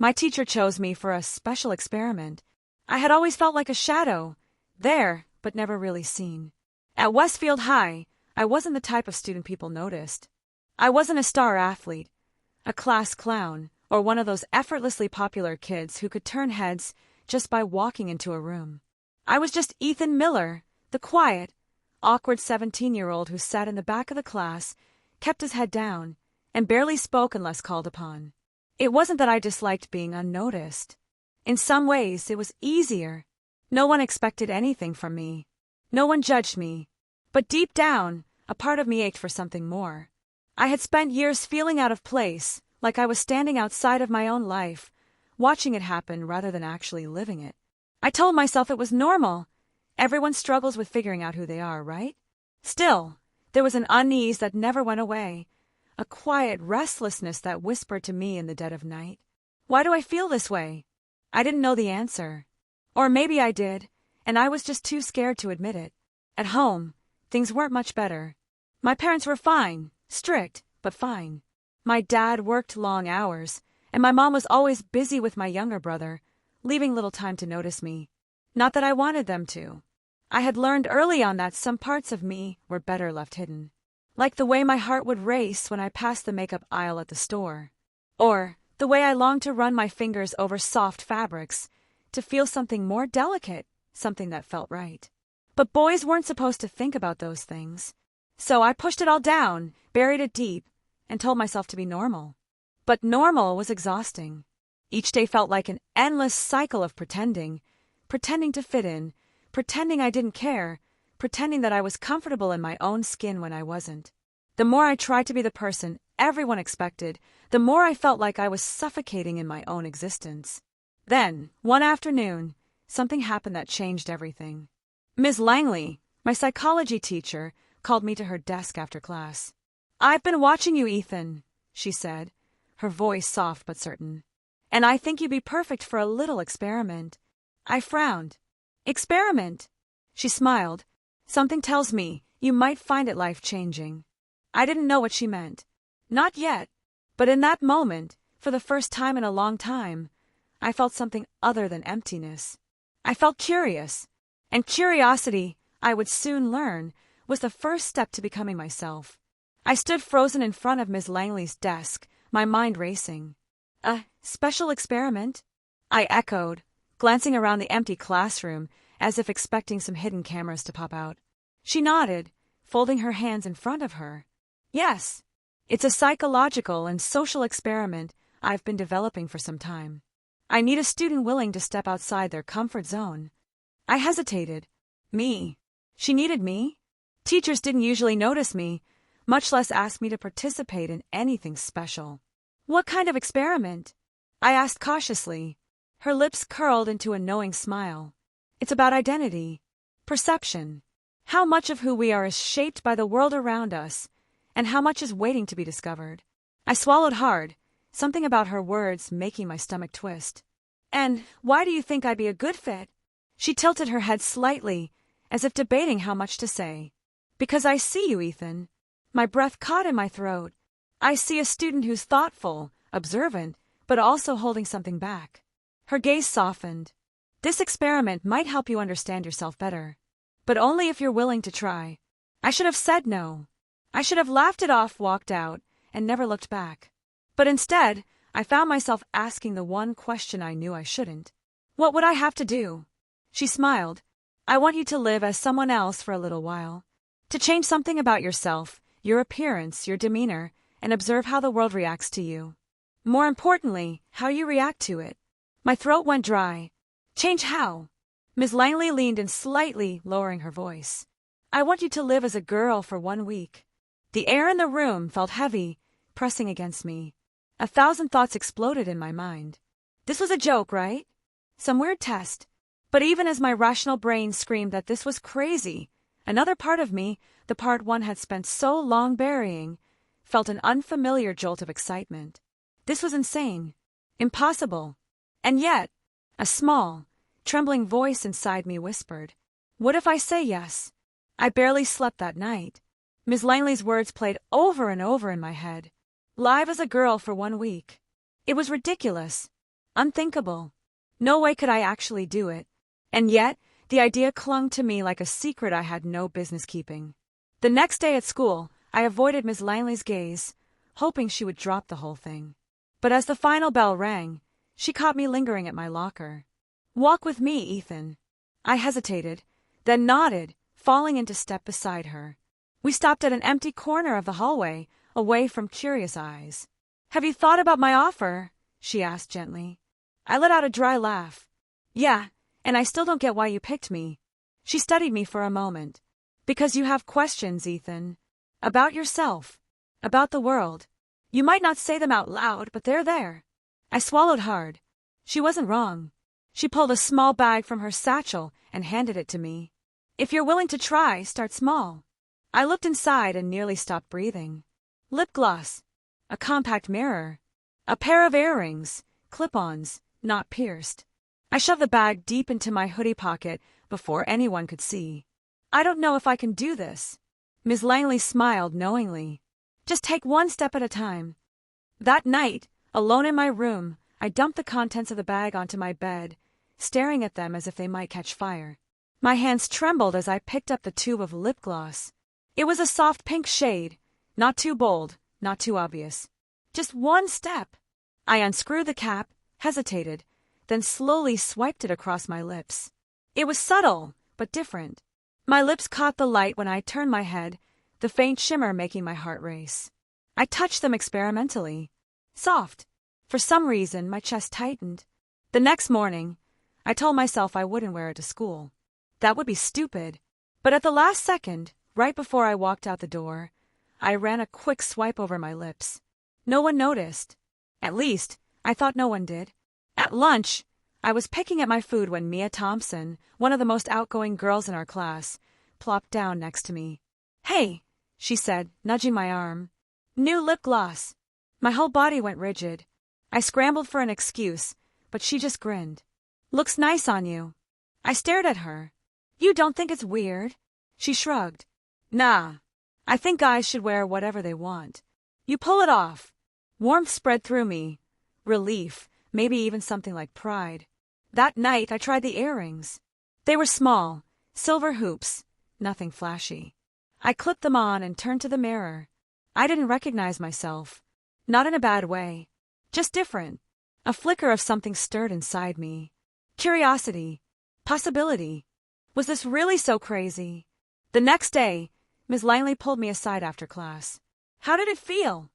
My teacher chose me for a special experiment. I had always felt like a shadow, there, but never really seen. At Westfield High, I wasn't the type of student people noticed. I wasn't a star athlete, a class clown, or one of those effortlessly popular kids who could turn heads just by walking into a room. I was just Ethan Miller, the quiet, awkward 17-year-old who sat in the back of the class, kept his head down, and barely spoke unless called upon. It wasn't that I disliked being unnoticed. In some ways, it was easier. No one expected anything from me. No one judged me. But deep down, a part of me ached for something more. I had spent years feeling out of place, like I was standing outside of my own life, watching it happen rather than actually living it. I told myself it was normal. Everyone struggles with figuring out who they are, right? Still, there was an unease that never went away, a quiet restlessness that whispered to me in the dead of night. Why do I feel this way? I didn't know the answer. Or maybe I did, and I was just too scared to admit it. At home, things weren't much better. My parents were fine, strict, but fine. My dad worked long hours, and my mom was always busy with my younger brother, leaving little time to notice me. Not that I wanted them to. I had learned early on that some parts of me were better left hidden. Like the way my heart would race when I passed the makeup aisle at the store. Or the way I longed to run my fingers over soft fabrics, to feel something more delicate, something that felt right. But boys weren't supposed to think about those things. So I pushed it all down, buried it deep, and told myself to be normal. But normal was exhausting. Each day felt like an endless cycle of pretending to fit in, pretending I didn't care, pretending that I was comfortable in my own skin when I wasn't. The more I tried to be the person everyone expected, the more I felt like I was suffocating in my own existence. Then, one afternoon, something happened that changed everything. Ms. Langley, my psychology teacher, called me to her desk after class. "I've been watching you, Ethan," she said, her voice soft but certain. "And I think you'd be perfect for a little experiment." I frowned. "Experiment?" She smiled. "Something tells me you might find it life-changing." I didn't know what she meant. Not yet. But in that moment, for the first time in a long time, I felt something other than emptiness. I felt curious. And curiosity, I would soon learn, was the first step to becoming myself. I stood frozen in front of Ms. Langley's desk, my mind racing. "A special experiment?" I echoed, glancing around the empty classroom as if expecting some hidden cameras to pop out. She nodded, folding her hands in front of her. "Yes, it's a psychological and social experiment I've been developing for some time. I need a student willing to step outside their comfort zone." I hesitated. Me? She needed me? Teachers didn't usually notice me, much less ask me to participate in anything special. "What kind of experiment?" I asked cautiously. Her lips curled into a knowing smile. "It's about identity, perception. How much of who we are is shaped by the world around us, and how much is waiting to be discovered." I swallowed hard, something about her words making my stomach twist. "And why do you think I'd be a good fit?" She tilted her head slightly, as if debating how much to say. "Because I see you, Ethan." My breath caught in my throat. I see a student who's thoughtful, observant, but also holding something back. Her gaze softened. "This experiment might help you understand yourself better. But only if you're willing to try." I should have said no. I should have laughed it off, walked out, and never looked back. But instead, I found myself asking the one question I knew I shouldn't. What would I have to do? She smiled. "I want you to live as someone else for a little while. To change something about yourself, your appearance, your demeanor, and observe how the world reacts to you. More importantly, how you react to it." My throat went dry. "Change how?" Ms. Langley leaned in slightly, lowering her voice. "I want you to live as a girl for 1 week." The air in the room felt heavy, pressing against me. 1,000 thoughts exploded in my mind. This was a joke, right? Some weird test. But even as my rational brain screamed that this was crazy, another part of me, the part one had spent so long burying, felt an unfamiliar jolt of excitement. This was insane. Impossible. And yet, a small, trembling voice inside me whispered, "What if I say yes?" I barely slept that night. Ms. Langley's words played over and over in my head. Live as a girl for 1 week. It was ridiculous. Unthinkable. No way could I actually do it. And yet, the idea clung to me like a secret I had no business keeping. The next day at school, I avoided Miss Langley's gaze, hoping she would drop the whole thing. But as the final bell rang, she caught me lingering at my locker. "Walk with me, Ethan." I hesitated, then nodded, falling into step beside her. We stopped at an empty corner of the hallway, away from curious eyes. "Have you thought about my offer?" she asked gently. I let out a dry laugh. "Yeah, and I still don't get why you picked me." She studied me for a moment. "Because you have questions, Ethan. About yourself. About the world. You might not say them out loud, but they're there." I swallowed hard. She wasn't wrong. She pulled a small bag from her satchel and handed it to me. "If you're willing to try, start small." I looked inside and nearly stopped breathing. Lip gloss. A compact mirror. A pair of earrings. Clip-ons, not pierced. I shoved the bag deep into my hoodie pocket before anyone could see. "I don't know if I can do this." Ms. Langley smiled knowingly. "Just take one step at a time." That night, alone in my room, I dumped the contents of the bag onto my bed, staring at them as if they might catch fire. My hands trembled as I picked up the tube of lip gloss. It was a soft pink shade, not too bold, not too obvious. Just one step. I unscrewed the cap, hesitated, then slowly swiped it across my lips. It was subtle, but different. My lips caught the light when I turned my head, the faint shimmer making my heart race. I touched them experimentally. Soft. For some reason, my chest tightened. The next morning, I told myself I wouldn't wear it to school. That would be stupid. But at the last second, right before I walked out the door, I ran a quick swipe over my lips. No one noticed. At least, I thought no one did. At lunch, I was picking at my food when Mia Thompson, one of the most outgoing girls in our class, plopped down next to me. "Hey," she said, nudging my arm. "New lip gloss." My whole body went rigid. I scrambled for an excuse, but she just grinned. "Looks nice on you." I stared at her. "You don't think it's weird?" She shrugged. "Nah. I think guys should wear whatever they want. You pull it off." Warmth spread through me. Relief, maybe even something like pride. That night, I tried the earrings. They were small, silver hoops, nothing flashy. I clipped them on and turned to the mirror. I didn't recognize myself. Not in a bad way. Just different. A flicker of something stirred inside me. Curiosity. Possibility. Was this really so crazy? The next day, Ms. Langley pulled me aside after class. "How did it feel?"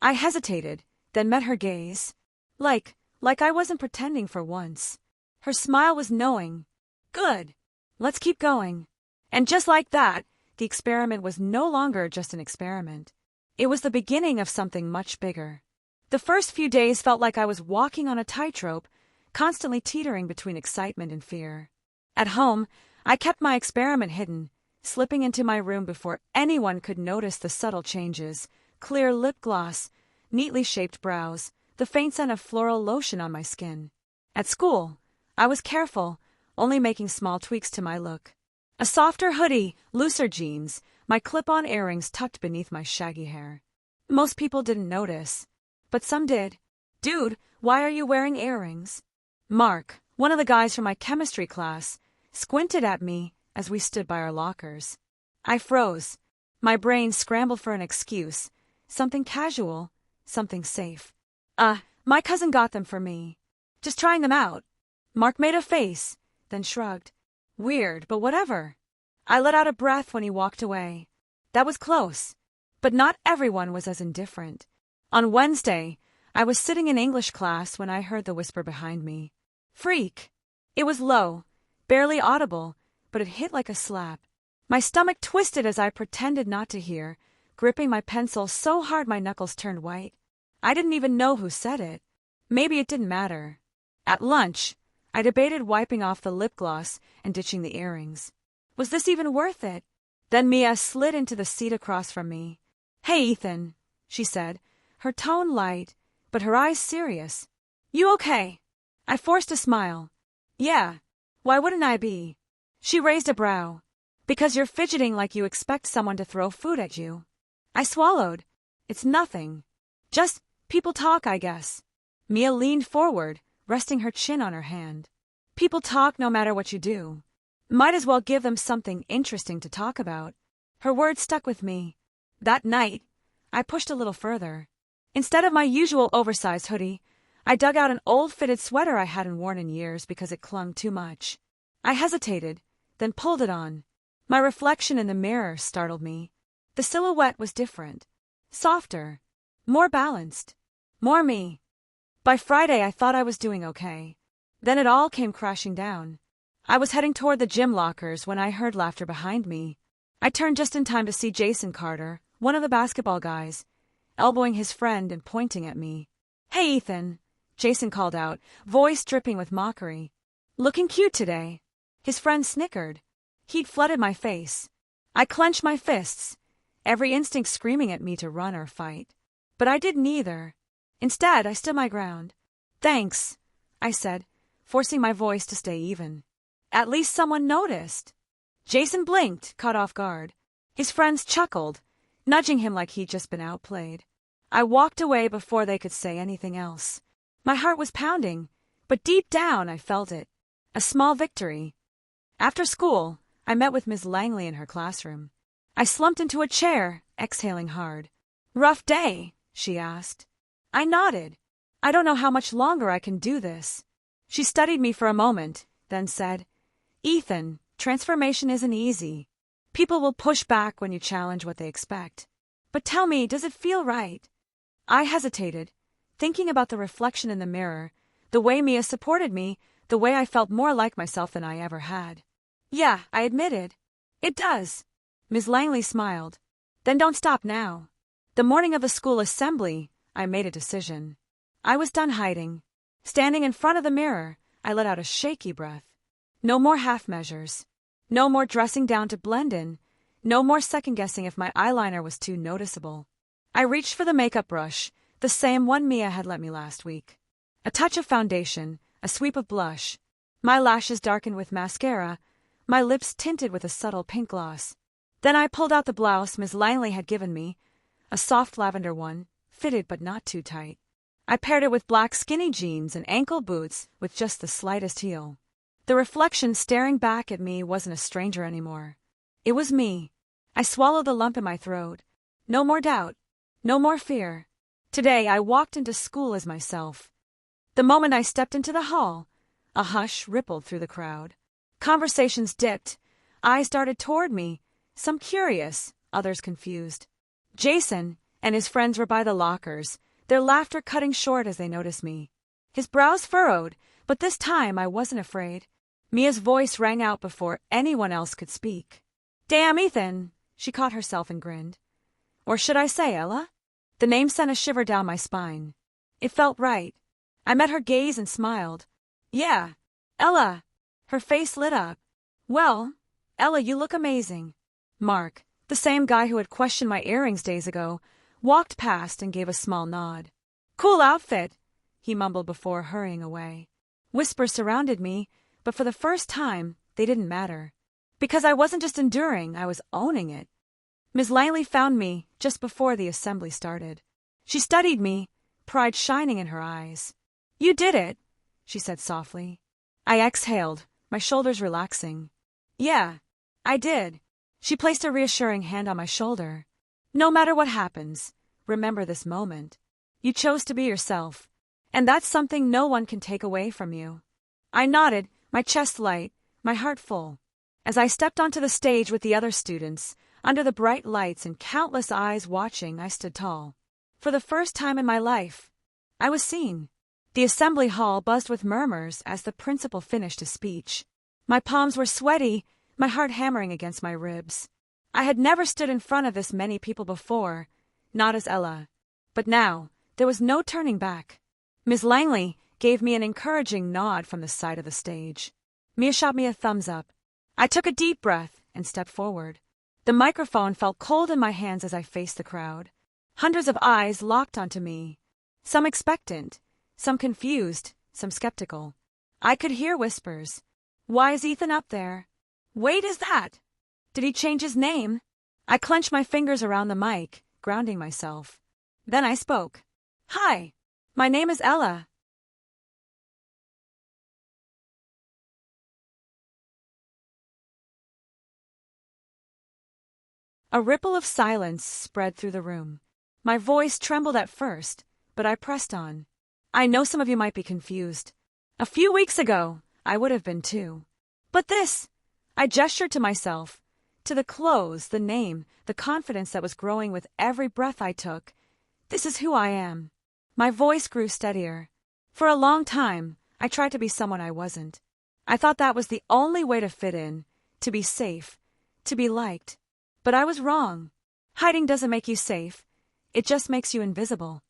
I hesitated, then met her gaze. Like I wasn't pretending for once. Her smile was knowing. "Good. Let's keep going." And just like that, the experiment was no longer just an experiment. It was the beginning of something much bigger. The first few days felt like I was walking on a tightrope, constantly teetering between excitement and fear. At home, I kept my experiment hidden, slipping into my room before anyone could notice the subtle changes: clear lip gloss, neatly shaped brows, the faint scent of floral lotion on my skin. At school, I was careful, only making small tweaks to my look. A softer hoodie, looser jeans, my clip-on earrings tucked beneath my shaggy hair. Most people didn't notice, but some did. "Dude, why are you wearing earrings?" Mark, one of the guys from my chemistry class, squinted at me as we stood by our lockers. I froze. My brain scrambled for an excuse, something casual, something safe. My cousin got them for me. Just trying them out." Mark made a face, then shrugged. "Weird, but whatever." I let out a breath when he walked away. That was close, but not everyone was as indifferent. On Wednesday, I was sitting in English class when I heard the whisper behind me. "Freak." It was low, barely audible, but it hit like a slap. My stomach twisted as I pretended not to hear, gripping my pencil so hard my knuckles turned white. I didn't even know who said it. Maybe it didn't matter. At lunch, I debated wiping off the lip gloss and ditching the earrings. Was this even worth it? Then Mia slid into the seat across from me. "Hey, Ethan," she said, her tone light, but her eyes serious. "You okay?" I forced a smile. "Yeah. Why wouldn't I be?" She raised a brow. "Because you're fidgeting like you expect someone to throw food at you." I swallowed. "It's nothing. Just people talk, I guess." Mia leaned forward, resting her chin on her hand. People talk no matter what you do. Might as well give them something interesting to talk about. Her words stuck with me. That night, I pushed a little further. Instead of my usual oversized hoodie, I dug out an old fitted sweater I hadn't worn in years because it clung too much. I hesitated, then pulled it on. My reflection in the mirror startled me. The silhouette was different. Softer. More balanced. More me. By Friday, I thought I was doing okay. Then it all came crashing down. I was heading toward the gym lockers when I heard laughter behind me. I turned just in time to see Jason Carter, one of the basketball guys, elbowing his friend and pointing at me. "Hey, Ethan," Jason called out, voice dripping with mockery. "Looking cute today." His friend snickered. He'd flooded my face. I clenched my fists, every instinct screaming at me to run or fight. But I did neither. Instead, I stood my ground. "Thanks," I said, forcing my voice to stay even. "At least someone noticed." Jason blinked, caught off guard. His friends chuckled, nudging him like he'd just been outplayed. I walked away before they could say anything else. My heart was pounding, but deep down I felt it. A small victory. After school, I met with Ms. Langley in her classroom. I slumped into a chair, exhaling hard. "Rough day?" she asked. I nodded. "I don't know how much longer I can do this." She studied me for a moment, then said, "Ethan, transformation isn't easy. People will push back when you challenge what they expect. But tell me, does it feel right?" I hesitated, thinking about the reflection in the mirror, the way Mia supported me, the way I felt more like myself than I ever had. "Yeah," I admitted. "It does." Ms. Langley smiled. "Then don't stop now." The morning of the school assembly, I made a decision. I was done hiding. Standing in front of the mirror, I let out a shaky breath. No more half measures. No more dressing down to blend in. No more second-guessing if my eyeliner was too noticeable. I reached for the makeup brush, the same one Mia had lent me last week. A touch of foundation, a sweep of blush. My lashes darkened with mascara, my lips tinted with a subtle pink gloss. Then I pulled out the blouse Ms. Langley had given me, a soft lavender one, fitted but not too tight. I paired it with black skinny jeans and ankle boots with just the slightest heel. The reflection staring back at me wasn't a stranger anymore. It was me. I swallowed the lump in my throat. No more doubt. No more fear. Today I walked into school as myself. The moment I stepped into the hall, a hush rippled through the crowd. Conversations dipped. Eyes darted toward me, some curious, others confused. Jason and his friends were by the lockers, their laughter cutting short as they noticed me. His brows furrowed, but this time I wasn't afraid. Mia's voice rang out before anyone else could speak. "Damn, Ethan!" She caught herself and grinned. Or should I say Ella? The name sent a shiver down my spine. It felt right. I met her gaze and smiled. "Yeah, Ella." Her face lit up. "Well, Ella, you look amazing." Mark, the same guy who had questioned my earrings days ago, walked past and gave a small nod. "Cool outfit," he mumbled before hurrying away. Whispers surrounded me, but for the first time, they didn't matter. Because I wasn't just enduring, I was owning it. Ms. Langley found me just before the assembly started. She studied me, pride shining in her eyes. "You did it," she said softly. I exhaled, my shoulders relaxing. "Yeah, I did." She placed a reassuring hand on my shoulder. "No matter what happens, remember this moment. You chose to be yourself, and that's something no one can take away from you." I nodded, my chest light, my heart full. As I stepped onto the stage with the other students, under the bright lights and countless eyes watching, I stood tall. For the first time in my life, I was seen. The assembly hall buzzed with murmurs as the principal finished his speech. My palms were sweaty, my heart hammering against my ribs. I had never stood in front of this many people before, not as Ella. But now, there was no turning back. Ms. Langley gave me an encouraging nod from the side of the stage. Mia shot me a thumbs up. I took a deep breath and stepped forward. The microphone felt cold in my hands as I faced the crowd. Hundreds of eyes locked onto me. Some expectant, some confused, some skeptical. I could hear whispers. "Why is Ethan up there? Wait, is that? Did he change his name?" I clenched my fingers around the mic, grounding myself. Then I spoke. "Hi, my name is Ella." A ripple of silence spread through the room. My voice trembled at first, but I pressed on. I know some of you might be confused. A few weeks ago, I would have been too. But this, I gestured to myself, to the clothes, the name, the confidence that was growing with every breath I took. This is who I am. My voice grew steadier. For a long time, I tried to be someone I wasn't. I thought that was the only way to fit in, to be safe, to be liked. But I was wrong. Hiding doesn't make you safe. It just makes you invisible.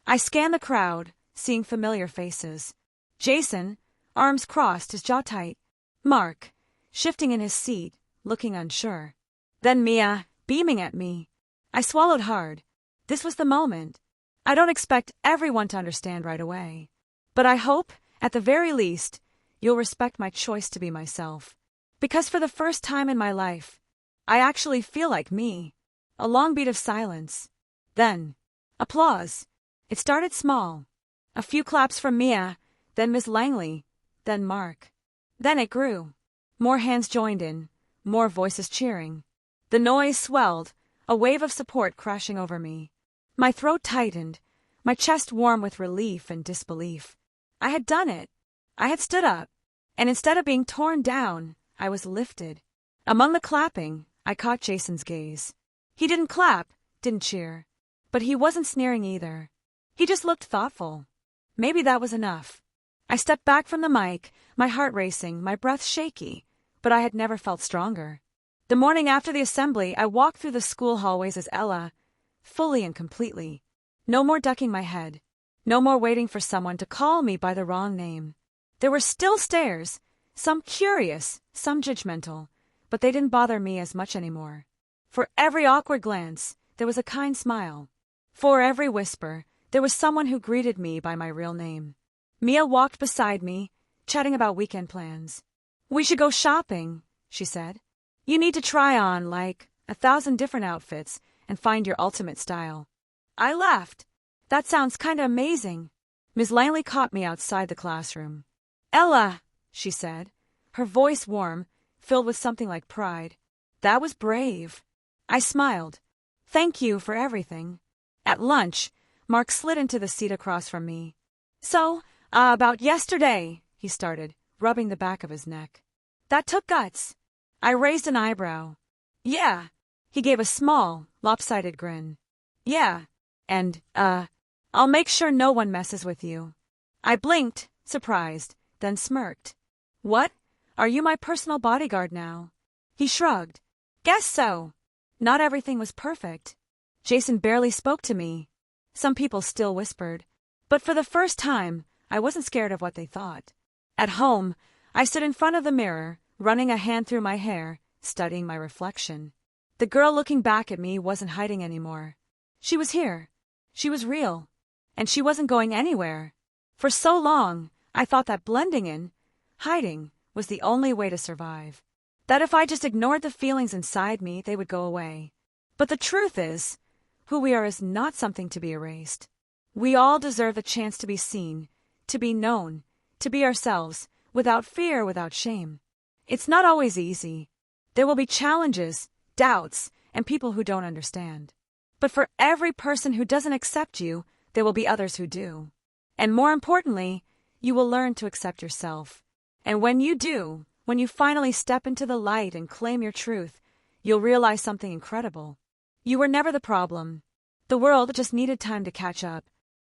I scanned the crowd, seeing familiar faces. Jason, arms crossed, his jaw tight. Mark, shifting in his seat, looking unsure. Then Mia, beaming at me. I swallowed hard. This was the moment. I don't expect everyone to understand right away. But I hope, at the very least, you'll respect my choice to be myself. Because for the first time in my life, I actually feel like me. A long beat of silence. Then, applause. It started small. A few claps from Mia, then Miss Langley, then Mark. Then it grew. More hands joined in, more voices cheering. The noise swelled, a wave of support crashing over me. My throat tightened, my chest warm with relief and disbelief. I had done it. I had stood up, and instead of being torn down, I was lifted. Among the clapping, I caught Jason's gaze. He didn't clap, didn't cheer, but he wasn't sneering either. He just looked thoughtful. Maybe that was enough. I stepped back from the mic, my heart racing, my breath shaky, but I had never felt stronger. The morning after the assembly, I walked through the school hallways as Ella, fully and completely. No more ducking my head. No more waiting for someone to call me by the wrong name. There were still stares, some curious, some judgmental, but they didn't bother me as much anymore. For every awkward glance, there was a kind smile. For every whisper, there was someone who greeted me by my real name. Mia walked beside me, chatting about weekend plans. "We should go shopping," she said. "You need to try on, 1,000 different outfits and find your ultimate style." I laughed. "That sounds kinda amazing." Ms. Langley caught me outside the classroom. "Ella," she said, her voice warm, filled with something like pride. "That was brave." I smiled. "Thank you for everything." At lunch, Mark slid into the seat across from me. "So, about yesterday," he started, rubbing the back of his neck. "That took guts." I raised an eyebrow. "Yeah." He gave a small, lopsided grin. "Yeah. And, I'll make sure no one messes with you." I blinked, surprised, then smirked. "What? Are you my personal bodyguard now?" He shrugged. "Guess so." Not everything was perfect. Jason barely spoke to me. Some people still whispered. But for the first time, I wasn't scared of what they thought. At home, I stood in front of the mirror, running a hand through my hair, studying my reflection. The girl looking back at me wasn't hiding anymore. She was here. She was real. And she wasn't going anywhere. For so long, I thought that blending in, hiding, was the only way to survive. That if I just ignored the feelings inside me, they would go away. But the truth is, who we are is not something to be erased. We all deserve the chance to be seen, to be known, to be ourselves, without fear, without shame. It's not always easy. There will be challenges, doubts, and people who don't understand. But for every person who doesn't accept you, there will be others who do. And more importantly, you will learn to accept yourself. And when you do, when you finally step into the light and claim your truth, you'll realize something incredible. You were never the problem. The world just needed time to catch up.